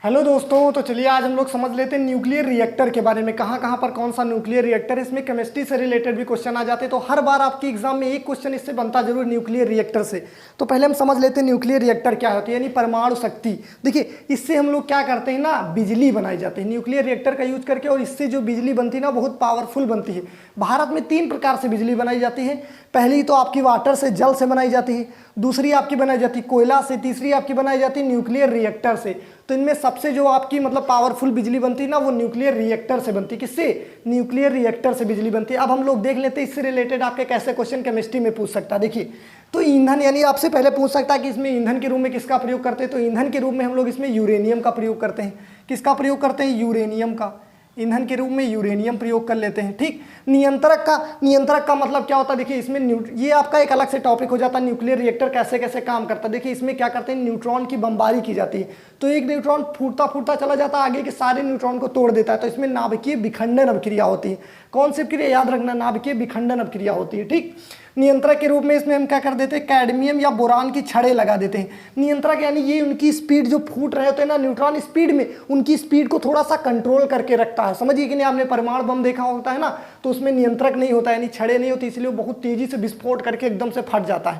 Hello दोस्तों, तो चलिए आज हम लोग समझ लेते हैं न्यूक्लियर रिएक्टर के बारे में। कहाँ कहाँ पर कौन सा न्यूक्लियर रिएक्टर है, इसमें केमिस्ट्री से रिलेटेड भी क्वेश्चन आ जाते हैं। तो हर बार आपकी एग्जाम में एक क्वेश्चन इससे बनता जरूर न्यूक्लियर रिएक्टर से। तो पहले हम समझ लेते हैं न्यूक्लियर रिएक्टर क्या होती है, यानी परमाणु शक्ति। देखिए, इससे हम लोग क्या करते हैं ना, बिजली बनाई जाती है न्यूक्लियर रिएक्टर का यूज करके, और इससे जो बिजली बनती है ना बहुत पावरफुल बनती है। भारत में 3 प्रकार से बिजली बनाई जाती है। पहली तो आपकी वाटर से, जल से बनाई जाती है। दूसरी आपकी बनाई जाती है कोयला से। तीसरी आपकी बनाई जाती है न्यूक्लियर रिएक्टर से। तो इनमें सबसे जो आपकी मतलब पावरफुल बिजली बनती है ना, वो न्यूक्लियर रिएक्टर से बनती है। किससे? न्यूक्लियर रिएक्टर से बिजली बनती है। अब हम लोग देख लेते हैं इससे रिलेटेड आपके कैसे क्वेश्चन केमिस्ट्री में पूछ सकता है। देखिए, तो ईंधन, यानी आपसे पहले पूछ सकता है कि इसमें ईंधन के रूप में किसका प्रयोग करते हैं। तो ईंधन के रूप में हम लोग इसमें यूरेनियम का प्रयोग करते हैं। किसका प्रयोग करते हैं? यूरेनियम का। ईंधन के रूप में यूरेनियम प्रयोग कर लेते हैं। ठीक। नियंत्रक का मतलब क्या होता है? देखिए, इसमें ये आपका एक अलग से टॉपिक हो जाता है, न्यूक्लियर रिएक्टर कैसे कैसे काम करता है। देखिए, इसमें क्या करते हैं, न्यूट्रॉन की बमबारी की जाती है। तो एक न्यूट्रॉन फूटता फूटता चला जाता है, आगे के सारे न्यूट्रॉन को तोड़ देता है। तो इसमें नाभिकीय विखंडन अभिक्रिया होती है। कौन सी क्रिया? याद रखना, नाभिकीय विखंडन अभिक्रिया होती है। ठीक। नियंत्रक के रूप में इसमें हम क्या कर देते हैं, कैडमियम या बोरान की छड़ें लगा देते हैं। नियंत्रक यानी ये उनकी स्पीड, जो फूट रहे होते हैं ना न्यूट्रॉन स्पीड में, उनकी स्पीड को थोड़ा सा कंट्रोल करके रखता है। समझिए कि नहीं, आपने परमाणु बम देखा होता है ना, तो उसमें नियंत्रक नहीं होता, यानी छड़ें नहीं होती, इसलिए वो बहुत तेजी से विस्फोट करके एकदम से फट जाता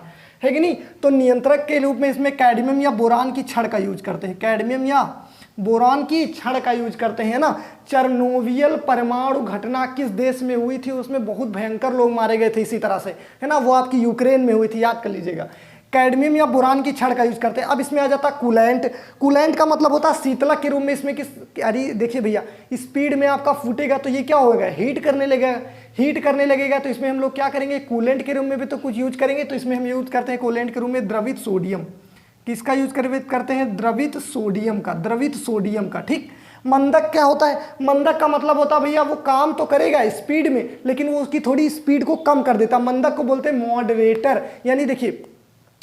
है कि नहीं। तो नियंत्रक के रूप में इसमें कैडमियम या बोरान की छड़ का यूज करते हैं। कैडमियम या बोरान की छड़ का यूज करते हैं ना। चेरनोबिल परमाणु घटना किस देश में हुई थी? उसमें बहुत भयंकर लोग मारे गए थे इसी तरह से, है ना। वो आपकी यूक्रेन में हुई थी, याद कर लीजिएगा। कैडमियम या बोरान की छड़ का यूज करते हैं। अब इसमें आ जाता कूलेंट। कूलेंट का मतलब होता है शीतलक के रूप में। इसमें किस, अरे देखिए भैया, स्पीड में आपका फूटेगा तो ये क्या होगा, हीट करने लगेगा। तो इसमें हम लोग क्या करेंगे, कूलेंट के रूप में भी तो कुछ यूज करेंगे। तो इसमें हम यूज करते हैं कूलेंट के रूप में द्रवित सोडियम। किसका यूज करते हैं? द्रवित सोडियम का। ठीक। मंदक क्या होता है? मंदक का मतलब होता है भैया, वो काम तो करेगा स्पीड में, लेकिन वो उसकी थोड़ी स्पीड को कम कर देता है। मंदक को बोलते हैं मॉडरेटर। यानी देखिए,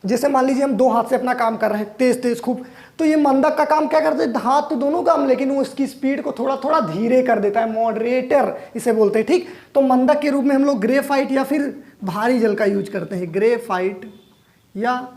जैसे मान लीजिए हम 2 हाथ से अपना काम कर रहे हैं तेज तेज खूब, तो ये मंदक का काम क्या करते हैं, हाथ तो दोनों काम, लेकिन वो उसकी स्पीड को थोड़ा थोड़ा धीरे कर देता है, मॉडरेटर इसे बोलते हैं। ठीक। तो मंदक के रूप में हम लोग ग्रेफाइट या फिर भारी जल का यूज करते हैं। ग्रेफाइट या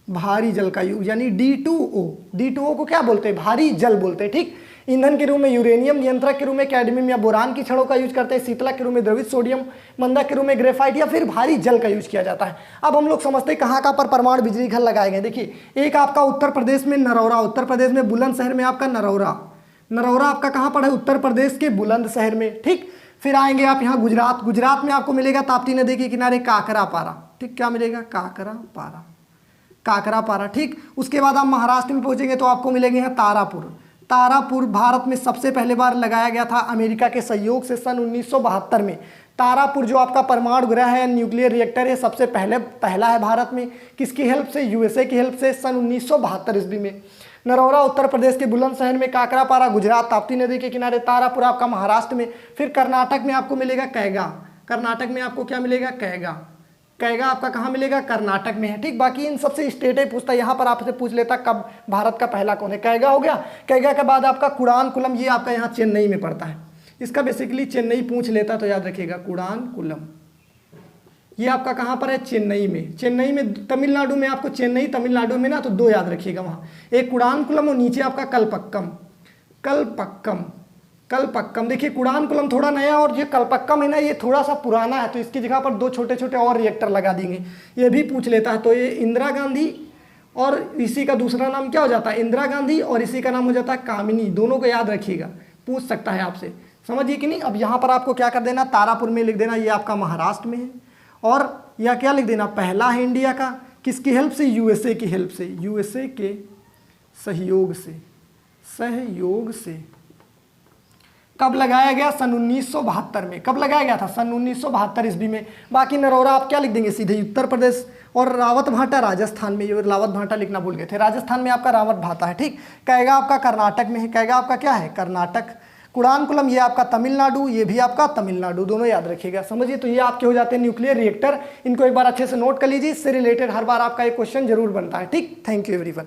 भारी जल का यूज, यानी D2O को क्या बोलते हैं? भारी जल बोलते हैं। ठीक। ईंधन के रूप में यूरेनियम, नियंत्रक के रूप में कैडमियम या बोरान की छड़ों का यूज करते हैं। शीतलक के रूप में द्रवित सोडियम, मंदक के रूप में ग्रेफाइट या फिर भारी जल का यूज किया जाता है। अब हम लोग समझते हैं कहाँ पर परमाणु बिजली घर लगाए गए। देखिए, एक आपका उत्तर प्रदेश में नरौरा, उत्तर प्रदेश में बुलंदशहर में आपका नरौरा आपका कहाँ पर है? उत्तर प्रदेश के बुलंदशहर में। ठीक। फिर आएंगे आप यहाँ गुजरात में आपको मिलेगा ताप्ती नदी के किनारे काकरापारा। ठीक। क्या मिलेगा? काकरापारा। ठीक। उसके बाद आप महाराष्ट्र में पहुंचेंगे तो आपको मिलेंगे यहाँ तारापुर भारत में सबसे पहले बार लगाया गया था अमेरिका के सहयोग से सन 1972 में। तारापुर जो आपका परमाणु गृह है, न्यूक्लियर रिएक्टर है, सबसे पहला है भारत में। किसकी हेल्प से? यूएसए की हेल्प से, सन 1972 ईस्वी में। नरौरा उत्तर प्रदेश के बुलंदशहर में, काकरापारा गुजरात ताप्ती नदी के किनारे, तारापुर आपका महाराष्ट्र में। फिर कर्नाटक में आपको मिलेगा कैगा। कर्नाटक में आपको क्या मिलेगा? कैगा आपका कहाँ मिलेगा? कर्नाटक में है। ठीक। बाकी इन सबसे स्टेटें पूछता है, यहाँ पर आपसे पूछ लेता कब भारत का पहला कौन है। कैगा हो गया। कैगा के बाद आपका कुडानकुलम, ये आपका यहाँ चेन्नई में पड़ता है। इसका बेसिकली चेन्नई पूछ लेता तो याद रखिएगा, कुडानकुलम ये आपका कहाँ पर है? चेन्नई में तमिलनाडु में। आपको चेन्नई तमिलनाडु में ना, तो 2 याद रखिएगा वहाँ, एक कुडानकुलम और नीचे आपका कलपक्कम। देखिए, कुडानकुलम थोड़ा नया और ये कलपक्कम है ना, ये थोड़ा सा पुराना है। तो इसकी जगह पर 2 छोटे छोटे और रिएक्टर लगा देंगे, ये भी पूछ लेता है। तो ये इंदिरा गांधी और इसी का दूसरा नाम क्या हो जाता है? इंदिरा गांधी, और इसी का नाम हो जाता है कामिनी। दोनों को याद रखिएगा, पूछ सकता है आपसे। समझिए कि नहीं। अब यहाँ पर आपको क्या कर देना, तारापुर में लिख देना, ये आपका महाराष्ट्र में है। और या क्या लिख देना, पहला है इंडिया का। किसकी हेल्प से? यूएसए की हेल्प से, यूएसए के सहयोग से। कब लगाया गया? सन 1972 में। कब लगाया गया था? सन 1972 ईस्वी में। बाकी नरौरा आप क्या लिख देंगे? सीधे उत्तर प्रदेश। और रावत भाटा राजस्थान में। ये रावत भाटा लिखना भूल गए थे, राजस्थान में आपका रावत भाटा है। ठीक। कैगा आपका कर्नाटक में है। कैगा आपका क्या है? कर्नाटक। कुडानकुलम ये आपका तमिलनाडु, ये भी आपका तमिलनाडु, दोनों याद रखिएगा। समझिए, तो ये आपके हो जाते हैं न्यूक्लियर रिएक्टर। इनको एक बार अच्छे से नोट कर लीजिए, इससे रिलेटेड हर बार आपका एक क्वेश्चन जरूर बनता है। ठीक। Thank you everyone.